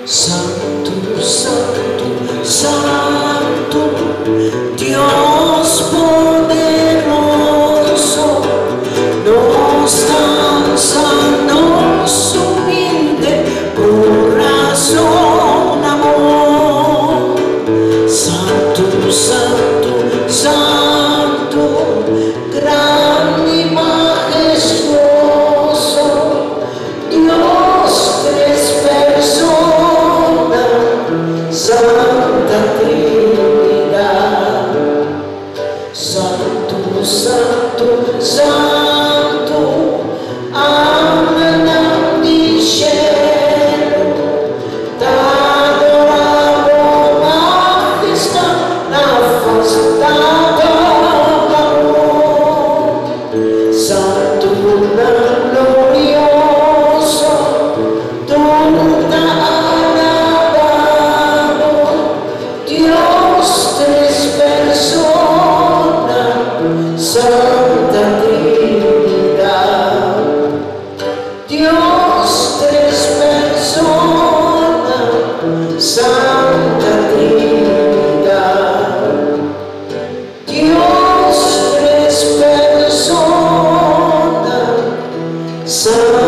Santo, santo, santo, Dios poderoso, nos danza, nos humilde, corazón, amor. Santo, santo, santo, grande y majestuoso, Dios tres personas, Santa Trinidad. Santo, santo, santo, amen di cielo, t'adoravo majestà, la fastata l'amor. Santo, glorioso, tutta alabado, Dios tres personas, Santa Trinidad. Dios tres personas, Santa Trinidad. Dios tres personas, Santa